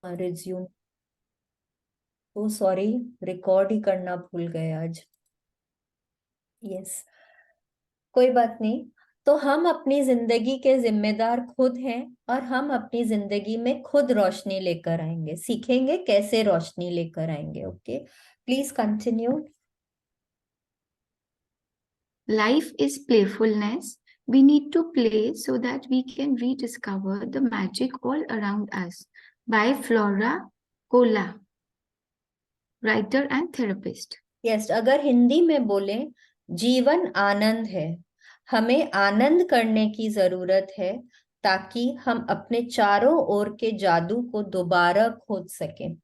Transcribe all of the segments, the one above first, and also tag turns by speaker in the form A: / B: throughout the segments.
A: Resume. ओ sorry, record ही करना भूल गए आज। यस, कोई बात नहीं। तो हम अपनी जिंदगी के जिम्मेदार खुद हैं, और हम अपनी जिंदगी में खुद रोशनी लेकर आएंगे। सीखेंगे कैसे रोशनी लेकर आएंगे। Okay, please continue.
B: Life is playfulness. We need to play so that we can rediscover the magic all around us. By Flora Cola, writer and therapist.
A: Yes, अगर हिंदी में बोले, जीवन आनंद है। हमें आनंद करने की जरूरत है, ताकि हम अपने चारों ओर के जादू को दोबारा खोज सकें।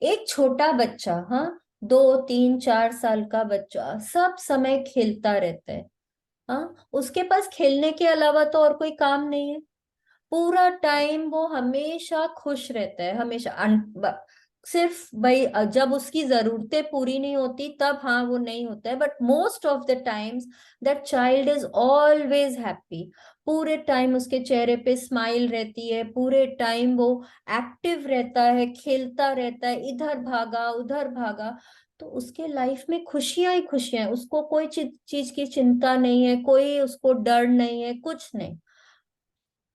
A: एक छोटा बच्चा, हाँ, 2 3 4 साल का बच्चा सब समय खेलता रहता है। हाँ, उसके पास खेलने के अलावा तो और कोई काम नहीं है। पूरा टाइम वो हमेशा खुश रहता है, हमेशा सिर्फ भाई जब उसकी जरूरतें पूरी नहीं होती तब हाँ वो नहीं होता है, but most of the times that child is always happy. पूरे टाइम उसके चेहरे पे स्माइल रहती है, पूरे टाइम वो एक्टिव रहता है, खेलता रहता है, इधर भागा उधर भागा। तो उसके लाइफ में खुशियां ही खुशियां हैं, उसको कोई चीज की चिंता नहीं है, कोई उसको डर नहीं है, कुछ नहीं।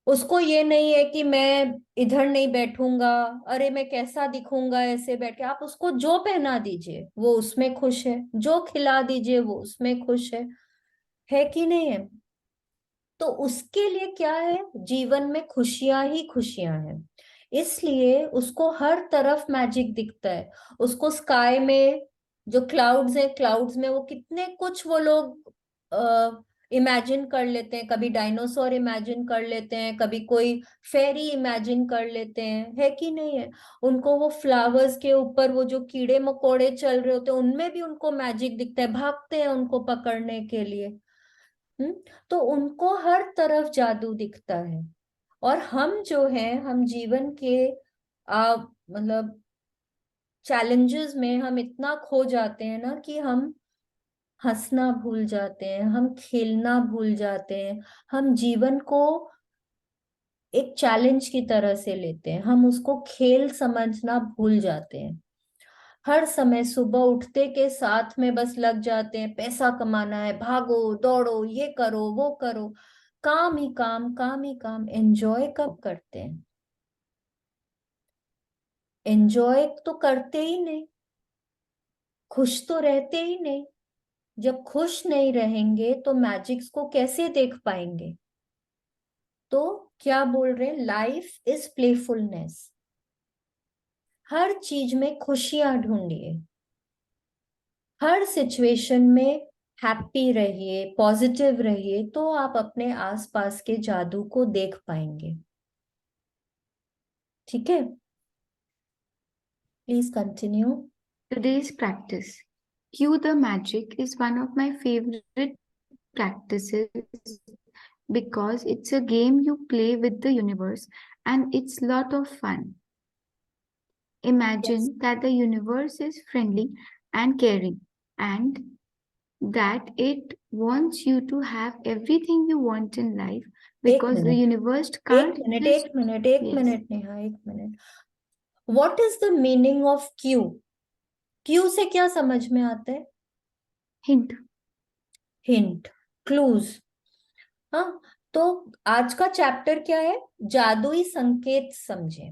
A: उसको ये नहीं है कि मैं इधर नहीं बैठूंगा, अरे मैं कैसा दिखूंगा ऐसे बैठ के। आप उसको जो पहना दीजिए वो उसमें खुश है, जो खिला दीजिए वो उसमें खुश है कि नहीं है? तो उसके लिए क्या है, जीवन में खुशियां ही खुशियां हैं। इसलिए उसको हर तरफ मैजिक दिखता है। उसको स्काई में जो क्लाउड्स है, क्लाउड्स में वो कितने कुछ वो लोग इमेजिन कर लेते हैं। कभी डायनासोर इमेजिन कर लेते हैं, कभी कोई फेरी इमेजिन कर लेते हैं, है कि नहीं है? उनको वो फ्लावर्स के ऊपर वो जो कीड़े मकोड़े चल रहे होते हैं उनमें भी उनको मैजिक दिखता है, भागते हैं उनको पकड़ने के लिए। हम्म। तो उनको हर तरफ जादू दिखता है। और हम जो हैं, हम जीवन के मतलब चैलेंजेस में हम इतना खो जाते हैं ना, कि हम हंसना भूल जाते हैं, हम खेलना भूल जाते हैं। हम जीवन को एक चैलेंज की तरह से लेते हैं, हम उसको खेल समझना भूल जाते हैं। हर समय सुबह उठते के साथ में बस लग जाते हैं, पैसा कमाना है, भागो दौड़ो, ये करो वो करो, काम ही काम काम ही काम। एंजॉय कब करते हैं? एंजॉय तो करते ही नहीं, खुश तो रहते ही नहीं। जब खुश नहीं रहेंगे तो मैजिक्स को कैसे देख पाएंगे? तो क्या बोल रहे हैं, लाइफ इज प्लेफुलनेस। हर चीज में खुशियां ढूंढिए, हर सिचुएशन में हैप्पी रहिए, पॉजिटिव रहिए, तो आप अपने आसपास के जादू को देख पाएंगे। ठीक है, please continue.
B: Today's practice. Cue the magic is one of my favorite practices because it's a game you play with the universe and it's lot of fun.
A: Yes,
B: Imagine that the universe is friendly and caring and that it wants you to have everything you want in life
A: एक
B: because the
A: minute,
B: universe
A: एक
B: can't
A: minute,
B: just.
A: एक minute, एक
B: Yes.
A: Minute, Neha, एक minute. What is the meaning of Q? Q से क्या समझ में आता है?
B: Hint.
A: Hint, clues. हाँ, तो आज का चैप्टर क्या है? जादुई संकेत समझे।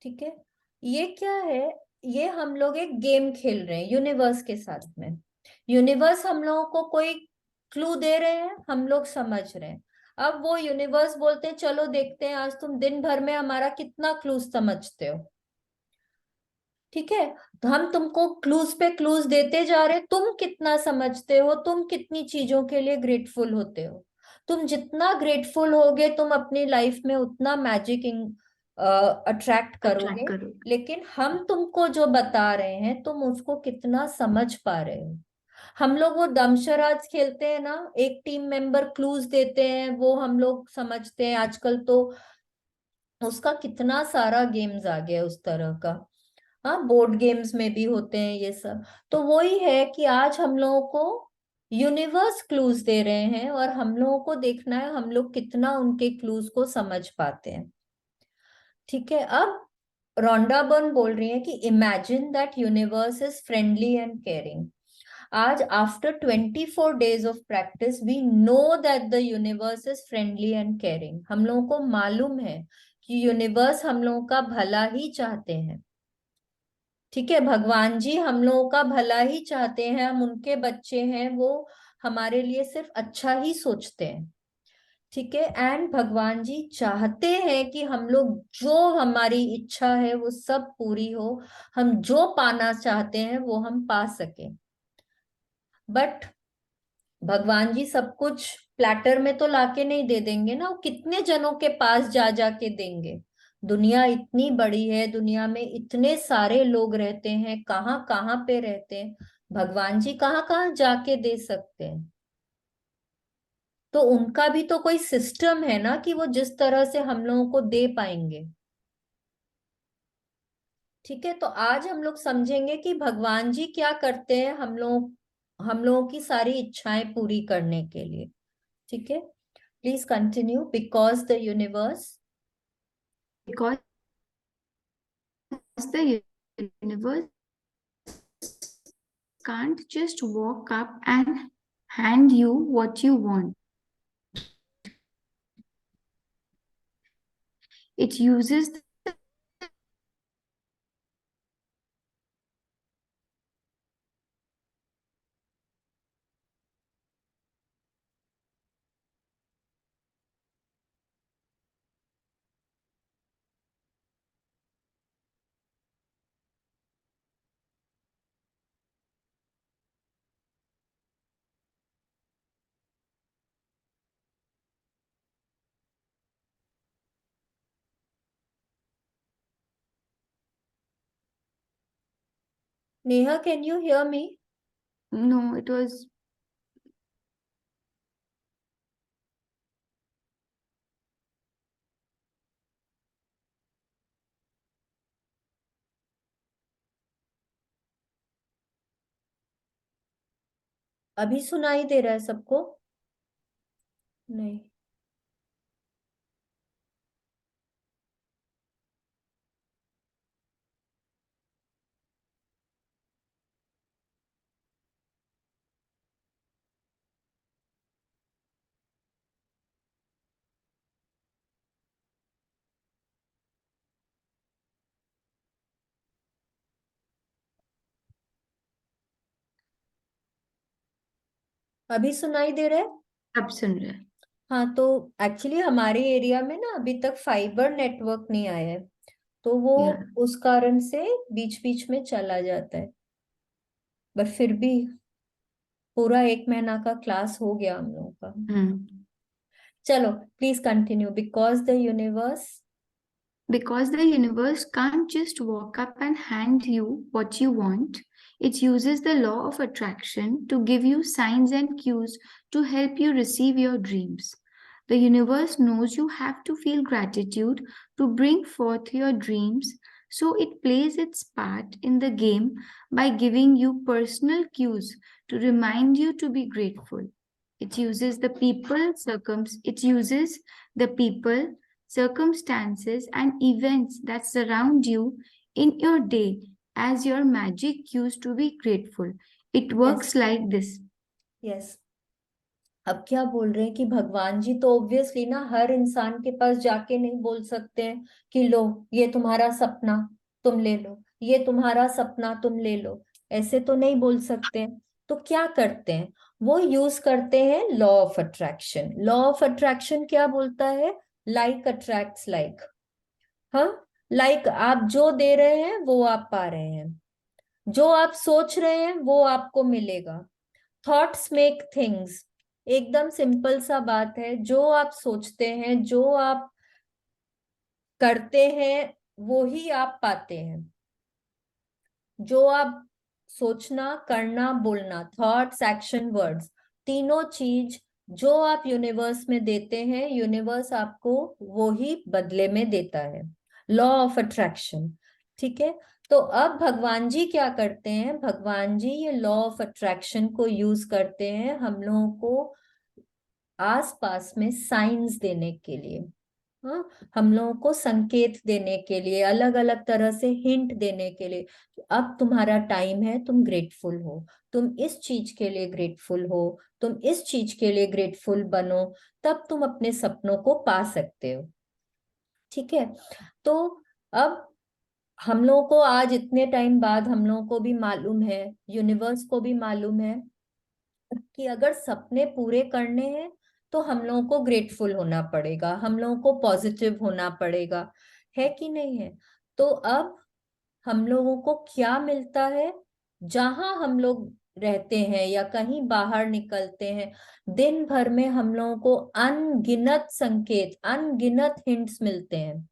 A: ठीक है, ये क्या है? ये हम लोग एक गेम खेल रहे हैं यूनिवर्स के साथ में। यूनिवर्स हम लोगों को कोई क्लू दे रहे हैं, हम लोग समझ रहे हैं। अब वो यूनिवर्स बोलते हैं, चलो देखते हैं आज तुम दिन भर में हमारा कितना क्लूज समझते हो। ठीक है, तो हम तुमको क्लूज पे क्लूज देते जा रहे, तुम कितना समझते हो, तुम कितनी चीजों के लिए ग्रेटफुल होते हो। तुम जितना ग्रेटफुल होगे, तुम अपनी लाइफ में उतना मैजिक अट्रैक्ट
B: Attract
A: करोगे।
B: करो.
A: लेकिन हम तुमको जो बता रहे हैं, तुम उसको कितना समझ पा रहे हो। हम लोग वो दमशराज खेलते हैं ना, एक टीम मेंबर क्लूज देते हैं, वो हम लोग समझते हैं। आजकल तो उसका कितना सारा गेम्स आ गया उस तरह का। हाँ, बोर्ड गेम्स में भी होते हैं ये सब। तो वही है कि आज हम लोगों को यूनिवर्स क्लूज दे रहे हैं, और हम लोगों को देखना है हम लोग कितना उनके क्लूज को समझ पाते हैं। ठीक है, अब रोंडा बर्न बोल रही है कि imagine that universe is friendly and caring. आज after 24 days of practice we know that the universe is friendly and caring. हम लोगों को मालूम है कि यूनिवर्स हम लोगों का भला ही चाहते हैं। ठीक है, भगवान जी हम लोगों का भला ही चाहते हैं, हम उनके बच्चे हैं, वो हमारे लिए सिर्फ अच्छा ही सोचते हैं। ठीक है, एंड भगवान जी चाहते हैं कि हम लोग जो हमारी इच्छा है वो सब पूरी हो, हम जो पाना चाहते हैं वो हम पा सके। बट भगवान जी सब कुछ प्लेटर में तो लाके नहीं दे देंगे ना, वो कितने जनों के पास जा जाके देंगे। दुनिया इतनी बड़ी है, दुनिया में इतने सारे लोग रहते हैं, कहाँ कहाँ पे रहते हैं, भगवान जी कहाँ कहाँ जाके दे सकते हैं। तो उनका भी तो कोई सिस्टम है ना कि वो जिस तरह से हम लोगों को दे पाएंगे। ठीक है, तो आज हम लोग समझेंगे कि भगवान जी क्या करते हैं हम लोगों की सारी इच्छाएं पूरी करने के लिए। ठीक है, please continue. Because the universe
B: Because the universe can't just walk up and hand you what you want. It uses
A: Neha, can you hear me?
B: no, it was
A: अभी सुनाई दे रहा है सबको? नहीं। अभी सुनाई दे रहा है?
B: अब सुन रहे हैं।
A: हाँ, तो एक्चुअली हमारे एरिया में ना अभी तक फाइबर नेटवर्क नहीं आया है, तो वो
B: Yeah.
A: उस कारण से बीच बीच में चला जाता है। बट फिर भी पूरा 1 महीना का क्लास हो गया हम लोगों का।
B: Hmm.
A: चलो, please continue. Because the universe
B: Because the universe can't just walk up and hand you what you want, it uses the law of attraction to give you signs and cues to help you receive your dreams. The universe knows you have to feel gratitude to bring forth your dreams, so it plays its part in the game by giving you personal cues to remind you to be grateful. It uses the people, circumstances, and events that surround you in your day as your magic cues to be grateful. It
A: yes
B: works like this.
A: Yes. अब क्या बोल रहे हैं कि भगवान जी तो obviously ना हर इंसान के पास जाके नहीं बोल सकते हैं कि लो ये तुम्हारा सपना तुम ले लो, ये तुम्हारा सपना तुम ले लो, ऐसे तो नहीं बोल सकते हैं। तो क्या करते हैं, वो यूज करते हैं law of attraction. Law of attraction क्या बोलता है? Like attracts like. हाँ, लाइक आप जो दे रहे हैं वो आप पा रहे हैं, जो आप सोच रहे हैं वो आपको मिलेगा। Thoughts make things. एकदम सिंपल सा बात है, जो आप सोचते हैं, जो आप करते हैं, वो ही आप पाते हैं। जो आप सोचना, करना, बोलना, थॉट्स, एक्शन, वर्ड्स, तीनों चीज जो आप यूनिवर्स में देते हैं, यूनिवर्स आपको वो ही बदले में देता है। Law of attraction. ठीक है, तो अब भगवान जी क्या करते हैं? भगवान जी ये लॉ ऑफ अट्रैक्शन को यूज करते हैं हम लोगों को आसपास में साइंस देने के लिए। हाँ, हम लोगों को संकेत देने के लिए, अलग अलग तरह से हिंट देने के लिए कि अब तुम्हारा टाइम है, तुम ग्रेटफुल हो, तुम इस चीज के लिए ग्रेटफुल हो, तुम इस चीज के लिए ग्रेटफुल बनो, तब तुम अपने सपनों को पा सकते हो। ठीक है। तो अब हम लोगों को आज इतने टाइम बाद हम लोगों को भी मालूम है, यूनिवर्स को भी मालूम है कि अगर सपने पूरे करने हैं तो हम लोगों को ग्रेटफुल होना पड़ेगा, हम लोगों को पॉजिटिव होना पड़ेगा, है कि नहीं है। तो अब हम लोगों को क्या मिलता है, जहां हम लोग रहते हैं या कहीं बाहर निकलते हैं, दिन भर में हम लोगों को अनगिनत संकेत, अनगिनत हिंट्स मिलते हैं।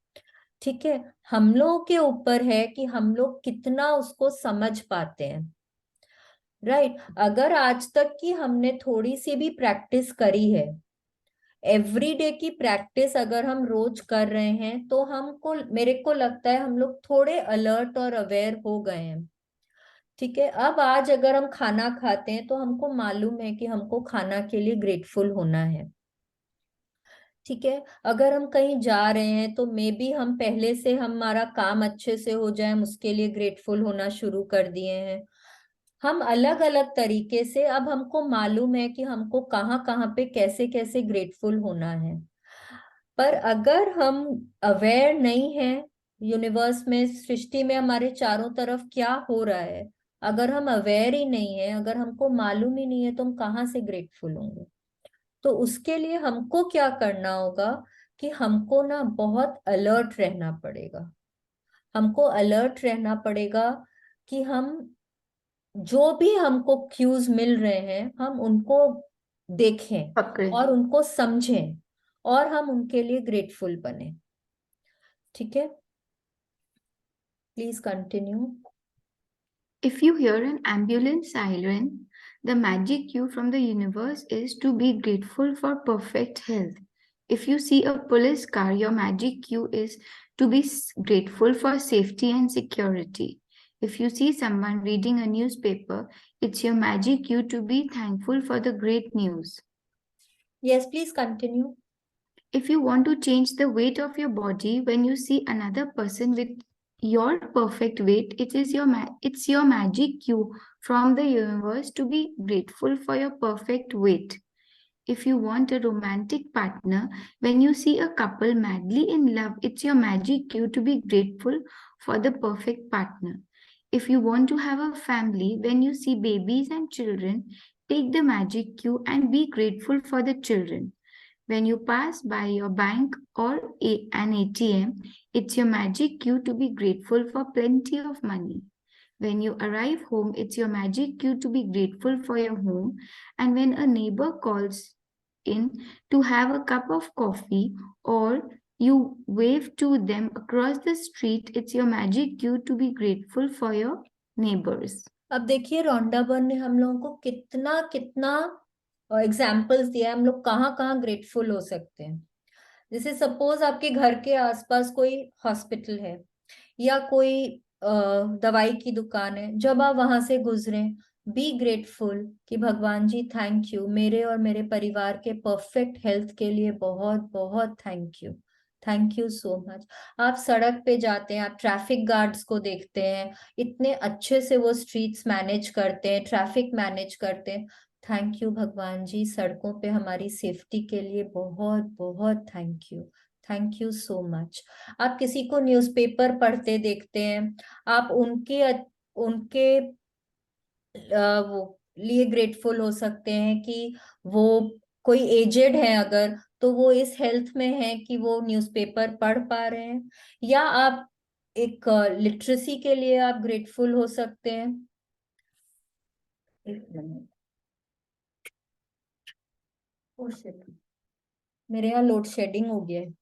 A: ठीक है। हम लोगों के ऊपर है कि हम लोग कितना उसको समझ पाते हैं। राइट। अगर आज तक की हमने थोड़ी सी भी प्रैक्टिस करी है, एवरी डे की प्रैक्टिस अगर हम रोज कर रहे हैं, तो हमको, मेरे को लगता है हम लोग थोड़े अलर्ट और अवेयर हो गए हैं। ठीक है। अब आज अगर हम खाना खाते हैं तो हमको मालूम है कि हमको खाना के लिए ग्रेटफुल होना है। ठीक है। अगर हम कहीं जा रहे हैं तो मे बी हम पहले से हमारा काम अच्छे से हो जाए, हम उसके लिए ग्रेटफुल होना शुरू कर दिए हैं। हम अलग अलग तरीके से अब हमको मालूम है कि हमको कहाँ कहाँ पे कैसे कैसे ग्रेटफुल होना है। पर अगर हम अवेयर नहीं है यूनिवर्स में, सृष्टि में हमारे चारों तरफ क्या हो रहा है, अगर हम अवेयर ही नहीं है, अगर हमको मालूम ही नहीं है, तो हम कहाँ से ग्रेटफुल होंगे। तो उसके लिए हमको क्या करना होगा कि हमको ना बहुत अलर्ट रहना पड़ेगा। हमको अलर्ट रहना पड़ेगा कि हम जो भी हमको क्यूज मिल रहे हैं, हम उनको देखें
B: पकड़े।
A: और उनको समझें और हम उनके लिए ग्रेटफुल बने। ठीक है। Please continue.
B: If you hear an ambulance siren, the magic cue from the universe is to be grateful for perfect health. If you see a police car, your magic cue is to be grateful for safety and security. If you see someone reading a newspaper, it's your magic cue to be thankful for the great news.
A: Yes, please continue.
B: If you want to change the weight of your body when you see another person with your perfect weight, it's your magic cue from the universe to be grateful for your perfect weight. If you want a romantic partner, when you see a couple madly in love, it's your magic cue to be grateful for the perfect partner. If you want to have a family, when you see babies and children, take the magic cue and be grateful for the children. When you pass by your bank or an ATM, it's your magic cue to be grateful for plenty of money. When you arrive home, it's your magic cue to be grateful for your home. And when a neighbor calls in to have a cup of coffee or you wave to them across the street, it's your magic cue to be grateful for your neighbors.
A: अब देखिए, Rhonda Byrne ने हम लोगों को कितना कितना examples दिया है, हम लोग कहाँ कहाँ ग्रेटफुल हो सकते हैं। जैसे सपोज आपके घर के आसपास कोई हॉस्पिटल है या कोई दवाई की दुकान है, जब आप वहां से गुजरे, बी ग्रेटफुल कि भगवान जी थैंक यू, मेरे और मेरे परिवार के परफेक्ट हेल्थ के लिए बहुत बहुत thank you, thank you so much. आप सड़क पे जाते हैं, आप ट्रैफिक गार्ड्स को देखते हैं, इतने अच्छे से वो स्ट्रीट्स मैनेज करते हैं, ट्रैफिक मैनेज करते हैं, थैंक यू भगवान जी, सड़कों पे हमारी सेफ्टी के लिए बहुत बहुत thank you, thank you so much. आप किसी को न्यूज़पेपर पढ़ते देखते हैं, आप उनके उनके वो लिए ग्रेटफुल हो सकते हैं कि वो कोई एजेड है अगर, तो वो इस हेल्थ में है कि वो न्यूज़पेपर पढ़ पा रहे हैं। या आप एक लिटरेसी के लिए आप ग्रेटफुल हो सकते हैं। एक मिनट। Oh shit, मेरे यहाँ लोड शेडिंग हो गया है।